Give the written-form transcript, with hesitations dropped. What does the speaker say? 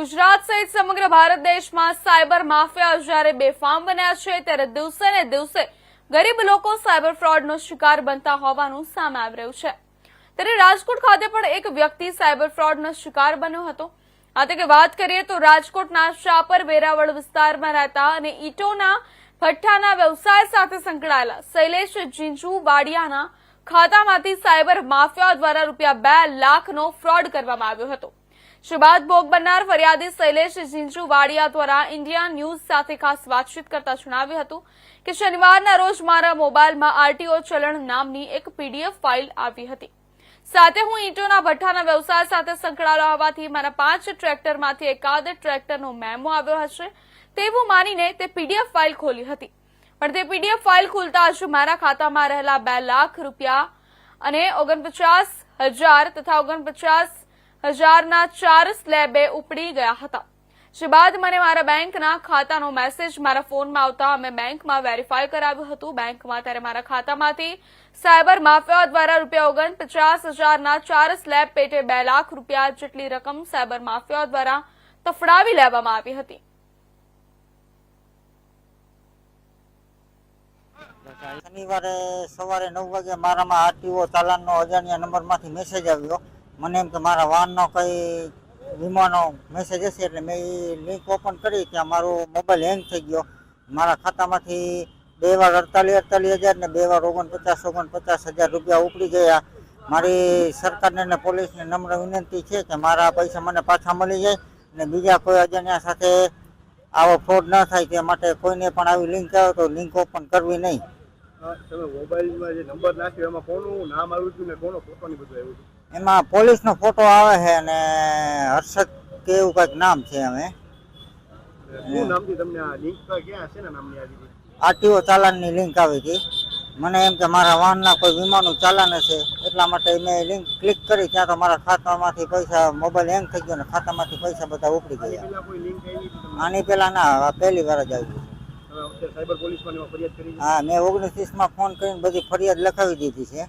ગુજરાત સહિત સમગ્ર ભારત દેશમાં સાયબર માફિયા જ્યારે બેફામ બન્યા છે ત્યારે દિવસે ને દિવસે ગરીબ લોકો સાયબર ફ્રોડનો શિકાર બનતા હોવાનું સામે આવી રહ્યું છે। ત્યારે રાજકોટ ખાતે પણ એક વ્યક્તિ સાયબર ફ્રોડનો શિકાર બન્યો હતો। આ તકે વાત કરીએ તો રાજકોટના શાપર વેરાવળ વિસ્તારમાં રહેતા અને ઈંટોના ભઠ્ઠાના વ્યવસાય સાથે સંકળાયેલા શૈલેષ જીંજુ વાડિયાના ખાતામાંથી સાયબર માફિયા દ્વારા રૂપિયા 2 લાખનો ફ્રોડ કરવામાં આવ્યો હતો। જે બાદ ભોગ બનનાર ફરિયાદી શૈલેષ જીંજુ વાડિયા દ્વારા ઇન્ડિયા ન્યૂઝ સાથે ખાસ વાતચીત કરતા જણાવ્યું હતું કે શનિવારના રોજ મારા મોબાઈલમાં આરટીઓ ચલણ નામની એક પીડીએફ ફાઇલ આવી હતી। સાથે હું ઈંટોના ભઠ્ઠાના વ્યવસાય સાથે સંકળાયેલો હોવાથી મારા 5 ટ્રેક્ટરમાંથી એકાદ ટ્રેક્ટરનો મેમો આવ્યો હશે તેવું માનીને તે પીડીએફ ફાઇલ ખોલી હતી। પણ તે પીડીએફ ફાઇલ ખુલતા જ મારા ખાતામાં રહેલા 2 લાખ રૂપિયા અને 49,000 તથા 49,000ના 4 સ્લેબે ઉપડી ગયા હતા। જે બાદ મને મારા બેંકના ખાતાનો મેસેજ મારા ફોનમાં આવતા અમે બેંકમાં વેરીફાઈ કરાવ્યું હતું। બેંકમાં ત્યારે મારા ખાતામાંથી સાયબર માફિયા દ્વારા રૂપિયા 49,000ના 4 સ્લેબ પેટે 2 લાખ રૂપિયા જેટલી રકમ સાયબર માફિયા દ્વારા તફડાવી લેવામાં આવી હતી। શનિવારે સવારે 9 વાગે મારામાં આરટીઓ ચાલાનનો અજાણ્યા નંબરમાંથી મેસેજ આવ્યો। મને એમ કે મારા વાહનનો કઈ વીમાનો મેસેજ હશે એટલે મેં એ લિંક ઓપન કરી ત્યાં મારો મોબાઈલ હેંગ થઈ ગયો। મારા ખાતામાંથી 2 વાર 48,000 ને 2 વાર 49,000 રૂપિયા ઉપડી ગયા। મારી સરકારને અને પોલીસને નમ્ર વિનંતી છે કે મારા પૈસા મને પાછા મળી જાય અને બીજા કોઈ અજાણ્યા સાથે આવો ફ્રોડ ન થાય તે માટે કોઈને પણ આવી લિંક આવે તો લિંક ઓપન કરવી નહીં। તમે મોબાઈલમાં જે નંબર નાખ્યો એમાં કોનું નામ આવ્યું હતું ને કોનો ફોટો ની બધું આવ્યું હતું? એમાં પોલીસનો ફોટો આવે છે અને હર્ષદ કે એવું કંઈક નામ છે। અમે શું નામથી તમને આ લિંક ક્યાં છે ને નામની આવી હતી? આરટીઓ ચાલાનની લિંક આવી હતી। મને એમ કે મારા વાહનના કોઈ વીમાનું ચાલાન હશે એટલા માટે મેં લિંક ક્લિક કરી ત્યાં તો મારા ખાતામાંથી પૈસા મોબાઈલ હેંગ થઈ ગયો ને ખાતામાંથી પૈસા બધા ઉપડી ગયા। પેલા કોઈ લિંક આવી હતી તમને? આની પહેલાં ના, આ પહેલી વાર જ આવી છે। અત્યારે સાયબર પોલીસમાં એમાં ફરિયાદ કરી છે? હા, મેં 29માં ફોન કરીને બધી ફરિયાદ લખાવી દીધી છે।